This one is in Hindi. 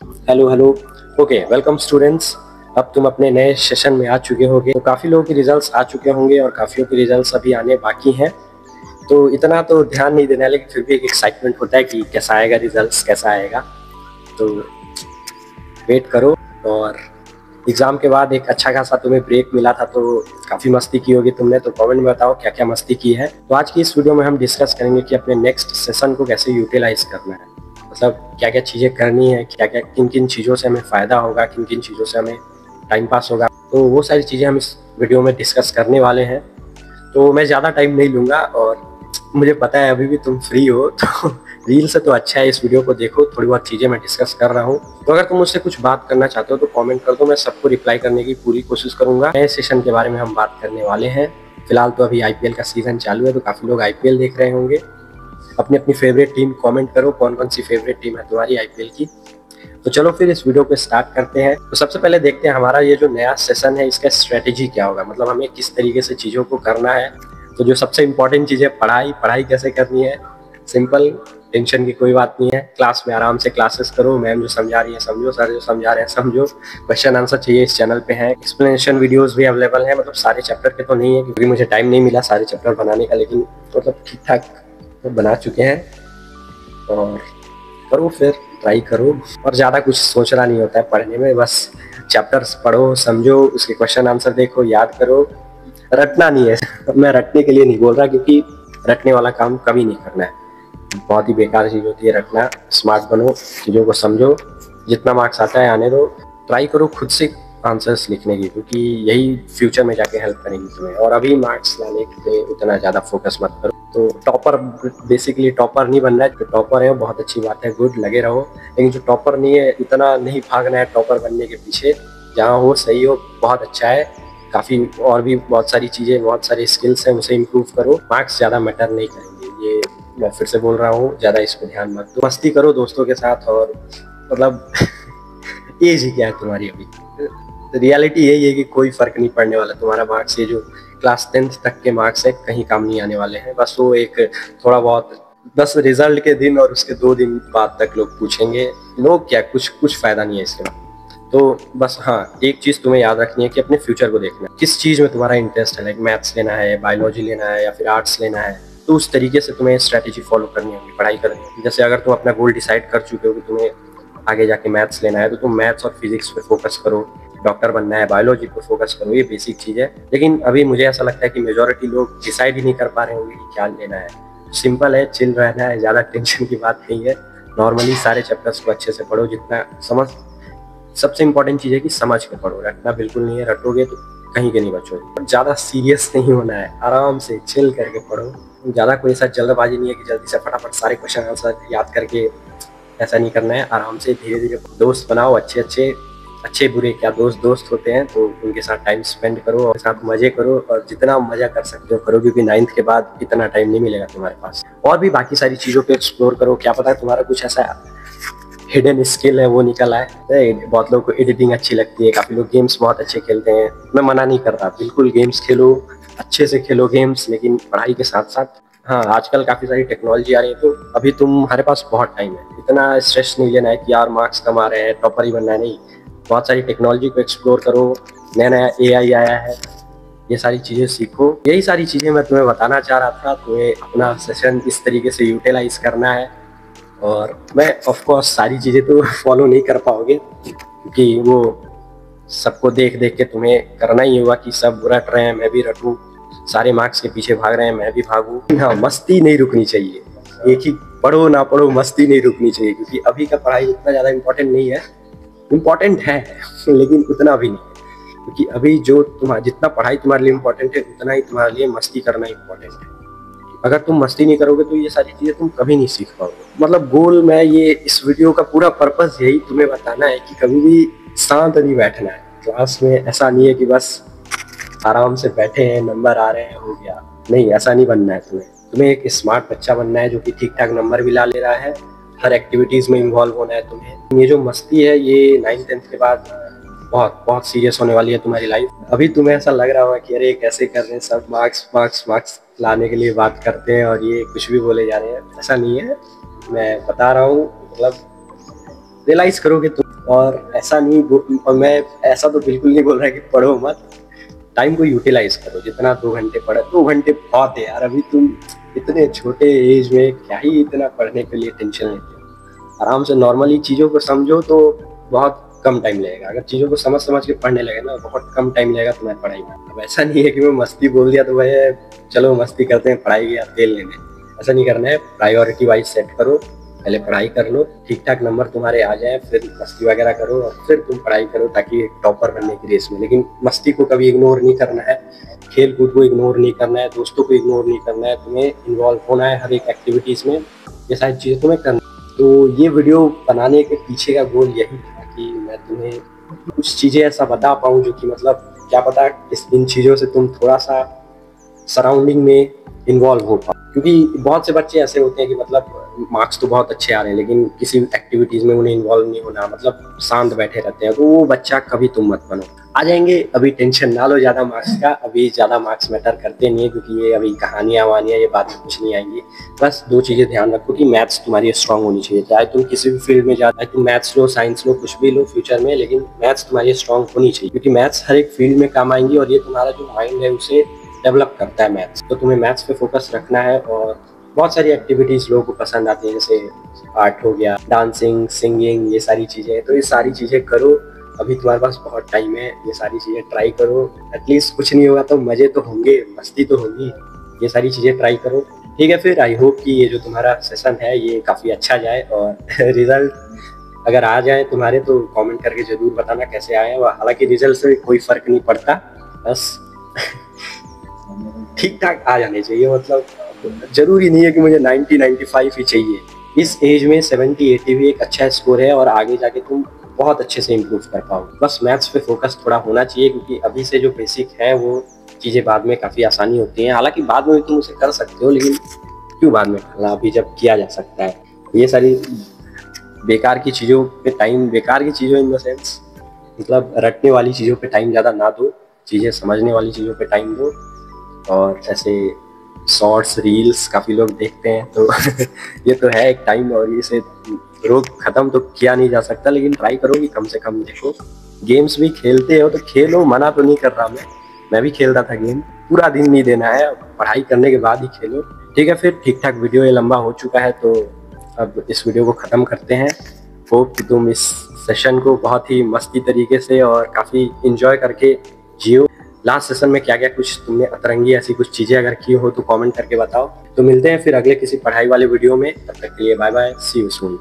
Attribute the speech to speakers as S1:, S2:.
S1: Hello hello. Okay, welcome students. अब तुम अपने नए सेशन में आ चुके होगे। तो काफ़ी लोगों के रिजल्ट्स आ चुके होंगे और काफ़ियों के रिजल्ट्स अभी आने बाकी हैं। तो इतना तो ध्यान नहीं देना है, लेकिन फिर भी एक एक्साइटमेंट होता है कि कैसा आएगा रिजल्ट्स, कैसा आएगा। तो वेट करो। और एग्ज़ाम के बाद एक अच्छा खासा तुम्हें ब्रेक मिला था, तो काफ़ी मस्ती की होगी तुमने। तो कमेंट में बताओ क्या क्या मस्ती की है। तो आज की इस वीडियो में हम डिस्कस करेंगे कि अपने नेक्स्ट सेशन को कैसे यूटिलाइज करना है। मतलब क्या क्या चीज़ें करनी है, क्या क्या किन किन चीज़ों से हमें फ़ायदा होगा, किन किन चीज़ों से हमें टाइम पास होगा। तो वो सारी चीज़ें हम इस वीडियो में डिस्कस करने वाले हैं। तो मैं ज़्यादा टाइम नहीं लूँगा, और मुझे पता है अभी भी तुम फ्री हो, तो रील से तो अच्छा है इस वीडियो को देखो। थोड़ी बहुत चीज़ें मैं डिस्कस कर रहा हूँ। तो अगर तुम मुझसे कुछ बात करना चाहते हो तो कमेंट कर दो, मैं सबको रिप्लाई करने की पूरी कोशिश करूँगा। नए सेशन के बारे में हम बात करने वाले हैं। फिलहाल तो अभी आईपीएल का सीजन चालू है, तो काफ़ी लोग आईपीएल देख रहे होंगे। अपनी अपनी फेवरेट टीम कमेंट करो, कौन कौन सी फेवरेट टीम है तुम्हारी आईपीएल की। तो चलो फिर इस वीडियो को स्टार्ट करते हैं। तो सबसे पहले देखते हैं हमारा ये जो नया सेशन है इसका स्ट्रेटेजी क्या होगा, मतलब हमें किस तरीके से चीज़ों को करना है। तो जो सबसे इम्पोर्टेंट चीज़ है पढ़ाई, पढ़ाई कैसे करनी है। सिंपल, टेंशन की कोई बात नहीं है। क्लास में आराम से क्लासेस करो, मैम जो समझा रही है समझो, सर जो समझा रहे हैं समझो। क्वेश्चन आंसर चाहिए इस चैनल पे है, एक्सप्लेनेशन वीडियोस भी अवेलेबल है। मतलब सारे चैप्टर के तो नहीं है क्योंकि मुझे टाइम नहीं मिला सारे चैप्टर बनाने का, लेकिन मतलब ठीक ठाक तो बना चुके हैं। और करो फिर, ट्राई करो। और ज़्यादा कुछ सोचना नहीं होता है पढ़ने में, बस चैप्टर्स पढ़ो, समझो, उसके क्वेश्चन आंसर देखो, याद करो। रटना नहीं है। मैं रटने के लिए नहीं बोल रहा, क्योंकि रटने वाला काम कभी नहीं करना है। बहुत ही बेकार चीज़ होती है रटना। स्मार्ट बनो, चीज़ों को समझो, जितना मार्क्स आता है आने दो। ट्राई करो खुद से आंसर्स लिखने की, क्योंकि यही फ्यूचर में जाके हेल्प करेंगी तुम्हें। और अभी मार्क्स लाने के लिए उतना ज़्यादा फोकस मत करो। तो टॉपर, बेसिकली टॉपर नहीं बनना है। जो टॉपर है वो बहुत अच्छी बात है, गुड, लगे रहो। लेकिन जो टॉपर नहीं है, इतना नहीं भागना है टॉपर बनने के पीछे। जहाँ हो सही हो, बहुत अच्छा है। काफ़ी और भी बहुत सारी चीज़ें, बहुत सारी स्किल्स हैं, उसे इम्प्रूव करो। मार्क्स ज़्यादा मैटर नहीं करेंगे, ये मैं फिर से बोल रहा हूँ। ज़्यादा इस पर ध्यान मत दो, मस्ती करो दोस्तों के साथ। और मतलब एज ही क्या है तुम्हारी अभी। रियलिटी यही है कि कोई फर्क नहीं पड़ने वाला तुम्हारा मार्क्स। ये जो क्लास 10th तक के मार्क्स है कहीं काम नहीं आने वाले हैं। बस वो एक थोड़ा बहुत, बस रिजल्ट के दिन और उसके 2 दिन बाद तक लोग पूछेंगे। लोग क्या, कुछ कुछ फायदा नहीं है इसके बाद। तो बस हाँ, एक चीज़ तुम्हें याद रखनी है कि अपने फ्यूचर को देखना है, किस चीज़ में तुम्हारा इंटरेस्ट है। लाइक मैथ्स लेना है, बायोलॉजी लेना है, या फिर आर्ट्स लेना है। तो उस तरीके से तुम्हें स्ट्रैटेजी फॉलो करनी होगी, पढ़ाई करनी होगी। जैसे अगर तुम अपना गोल डिसाइड कर चुके हो कि तुम्हें आगे जाके मैथ्स लेना है, तो तुम मैथ्स और फिजिक्स पे फोकस करो। डॉक्टर बनना है, बायोलॉजी पर फोकस करो, ये बेसिक चीज़ है। लेकिन अभी मुझे ऐसा लगता है कि मेजोरिटी लोग डिसाइड ही नहीं कर पा रहे होंगे कि क्या लेना है। सिंपल है, चिल रहना है, ज़्यादा टेंशन की बात नहीं है। नॉर्मली सारे चैप्टर्स को अच्छे से पढ़ो, जितना समझ। सबसे इंपॉर्टेंट चीज़ है कि समझ के पढ़ो, रटना बिल्कुल नहीं है। रटोगे तो कहीं के नहीं बचोगे। ज़्यादा सीरियस नहीं होना है, आराम से चिल करके पढ़ो। ज़्यादा कोई ऐसा जल्दबाजी नहीं है कि जल्दी से फटाफट सारे क्वेश्चन आंसर याद करके, ऐसा नहीं करना है। आराम से धीरे धीरे दोस्त बनाओ, अच्छे अच्छे, अच्छे बुरे क्या दोस्त दोस्त होते हैं, तो उनके साथ टाइम स्पेंड करो और साथ मजे करो। और जितना मजा कर सकते हो करो, क्योंकि 9th के बाद इतना टाइम नहीं मिलेगा तुम्हारे पास। और भी बाकी सारी चीज़ों पे एक्सप्लोर करो, क्या पता है तुम्हारा कुछ ऐसा हिडन स्किल है वो निकल आए। बहुत लोगों को एडिटिंग अच्छी लगती है, काफ़ी लोग गेम्स बहुत अच्छे खेलते हैं। मैं मना नहीं कर रहा, बिल्कुल गेम्स खेलो, अच्छे से खेलो गेम्स, लेकिन पढ़ाई के साथ साथ। हाँ, आजकल काफ़ी सारी टेक्नोलॉजी आ रही है, तो अभी तुम्हारे पास बहुत टाइम है। इतना स्ट्रेस नहीं लेना है कि यार मार्क्स कम आ रहे हैं, टॉपर ही बनना है, नहीं। बहुत सारी टेक्नोलॉजी को एक्सप्लोर करो। नया नया एआई आया है, ये सारी चीज़ें सीखो। यही सारी चीज़ें मैं तुम्हें बताना चाह रहा था। तुम्हें अपना सेशन इस तरीके से यूटिलाइज करना है। और मैं ऑफ कोर्स सारी चीज़ें तो फॉलो नहीं कर पाओगे, क्योंकि वो सबको देख देख के तुम्हें करना ही होगा कि सब रट रहे हैं मैं भी रटूं, सारे मार्क्स के पीछे भाग रहे हैं मैं भी भागूं। हाँ, मस्ती नहीं रुकनी चाहिए। एक ही पढ़ो ना पढ़ो, मस्ती नहीं रुकनी चाहिए, क्योंकि अभी का पढ़ाई उतना ज़्यादा इम्पोर्टेंट नहीं है। इम्पोर्टेंट है लेकिन उतना भी नहीं है। क्योंकि अभी जो तुम्हारा, जितना पढ़ाई तुम्हारे लिए इम्पोर्टेंट है, उतना ही तुम्हारे लिए मस्ती करना इम्पोर्टेंट है। अगर तुम मस्ती नहीं करोगे तो ये सारी चीज़ें तुम कभी नहीं सीख पाओगे। मतलब गोल, मैं ये इस वीडियो का पूरा पर्पस यही तुम्हें बताना है कि कभी भी शांत नहीं बैठना है क्लास में। ऐसा नहीं है कि बस आराम से बैठे हैं, नंबर आ रहे हैं, हो गया। नहीं, ऐसा नहीं बनना है तुम्हें। तुम्हें एक स्मार्ट बच्चा बनना है जो कि ठीक ठाक नंबर भी ला ले रहा है। हर एक्टिविटीज़ में इन्वॉल्व होना है तुम्हें। ये जो मस्ती है, ये 9th 10th के बाद बहुत बहुत सीरियस होने वाली है तुम्हारी लाइफ। अभी तुम्हें ऐसा लग रहा होगा कि अरे कैसे कर रहे हैं सब, मार्क्स मार्क्स मार्क्स लाने के लिए बात करते हैं और ये कुछ भी बोले जा रहे हैं। ऐसा नहीं है, मैं बता रहा हूँ। मतलब रियलाइज करोगे तुम, और ऐसा नहीं और मैं ऐसा तो बिल्कुल नहीं बोल रहा कि पढ़ो मत, टाइम को यूटिलाइज करो। जितना 2 घंटे पढ़ो, 2 घंटे बहुत है यार। अभी तुम इतने छोटे एज में क्या ही इतना पढ़ने के लिए टेंशन लेते हो। आराम से नॉर्मली चीज़ों को समझो तो बहुत कम टाइम लगेगा। अगर चीज़ों को समझ समझ के पढ़ने लगे ना, बहुत कम टाइम लगेगा तुम्हारी पढ़ाई में। अब ऐसा नहीं है कि मैं मस्ती बोल दिया तो भाई चलो मस्ती करते हैं, पढ़ाई या तेल लेने, ऐसा नहीं करना है। प्रायोरिटी वाइज सेट करो, पहले पढ़ाई कर लो, ठीक ठाक नंबर तुम्हारे आ जाए, फिर मस्ती वगैरह करो और फिर तुम पढ़ाई करो, ताकि एक टॉपर बनने की रेस में। लेकिन मस्ती को कभी इग्नोर नहीं करना है, खेल कूद को इग्नोर नहीं करना है, दोस्तों को इग्नोर नहीं करना है, तुम्हें इन्वॉल्व होना है हर एक एक्टिविटीज़ में। ये सारी चीज़ें तुम्हें करनी। तो ये वीडियो बनाने के पीछे का गोल यही था कि मैं तुम्हें कुछ चीज़ें ऐसा बता पाऊँ जो कि मतलब क्या पता इन चीज़ों से तुम थोड़ा सा सराउंडिंग में इन्वॉल्व हो पाओ। क्योंकि बहुत से बच्चे ऐसे होते हैं कि मतलब मार्क्स तो बहुत अच्छे आ रहे हैं लेकिन किसी एक्टिविटीज में उन्हें इन्वॉल्व नहीं होना, मतलब शांत बैठे रहते हैं। तो वो बच्चा कभी तुम मत बनो। आ जाएंगे, अभी टेंशन ना लो ज़्यादा मार्क्स का, अभी ज़्यादा मार्क्स मैटर करते नहीं है, क्योंकि ये अभी कहानियाँ वानियाँ ये बात में कुछ नहीं आएंगी। बस 2 चीज़ें ध्यान रखो कि मैथ्स तुम्हारी स्ट्रांग होनी चाहिए। चाहे तुम किसी भी फील्ड में जाओ, चाहे तुम मैथ्स लो, साइंस लो, कुछ भी लो फ्यूचर में, लेकिन मैथ्स तुम्हारी स्ट्रांग होनी चाहिए, क्योंकि मैथ्स हर एक फील्ड में काम आएंगी और ये तुम्हारा जो माइंड है उसे डेवलप करता है मैथ्स। तो तुम्हें मैथ्स पे फोकस रखना है। और बहुत सारी एक्टिविटीज़ लोगों को पसंद आती हैं, जैसे आर्ट हो गया, डांसिंग, सिंगिंग, ये सारी चीज़ें। तो ये सारी चीज़ें करो, अभी तुम्हारे पास बहुत टाइम है, ये सारी चीज़ें ट्राई करो। एटलीस्ट कुछ नहीं होगा तो मज़े तो होंगे, मस्ती तो होगी। ये सारी चीज़ें ट्राई करो, ठीक है। फिर आई होप कि ये जो तुम्हारा सेशन है ये काफ़ी अच्छा जाए और रिजल्ट अगर आ जाए तुम्हारे तो कमेंट करके ज़रूर बताना कैसे आए। हालांकि रिजल्ट से कोई फ़र्क नहीं पड़ता, बस ठीक ठाक आ जाने चाहिए। मतलब जरूरी नहीं है कि मुझे 90-95 ही चाहिए। इस एज में 70-80 भी एक अच्छा स्कोर है और आगे जाके तुम बहुत अच्छे से इम्प्रूव कर पाओगे। बस मैथ्स पे फोकस थोड़ा होना चाहिए, क्योंकि अभी से जो बेसिक है वो चीज़ें बाद में काफ़ी आसानी होती हैं। हालांकि बाद में भी तुम उसे कर सकते हो, लेकिन क्यों बाद में करना, अभी जब किया जा सकता है। ये सारी बेकार की चीज़ों पे टाइम, बेकार की चीज़ों इन द सेंस मतलब रटने वाली चीज़ों पे टाइम ज़्यादा ना दो, चीज़ें समझने वाली चीज़ों पे टाइम दो। और ऐसे शॉर्ट्स, रील्स काफ़ी लोग देखते हैं तो ये तो है एक टाइम और इसे रोक ख़त्म तो किया नहीं जा सकता, लेकिन ट्राई करो कि कम से कम देखो। गेम्स भी खेलते हो तो खेलो, मना तो नहीं कर रहा मैं भी खेलता था गेम। पूरा दिन नहीं देना है, पढ़ाई करने के बाद ही खेलो, ठीक है। फिर ठीक ठाक वीडियो ये लंबा हो चुका है तो अब इस वीडियो को ख़त्म करते हैं। होप कि तुम इस सेशन को बहुत ही मस्ती तरीके से और काफ़ी इंजॉय करके जियो। लास्ट सेशन में क्या क्या कुछ तुमने अतरंगी ऐसी कुछ चीज़ें अगर की हो तो कमेंट करके बताओ। तो मिलते हैं फिर अगले किसी पढ़ाई वाले वीडियो में, तब तक के लिए bye bye, see you soon.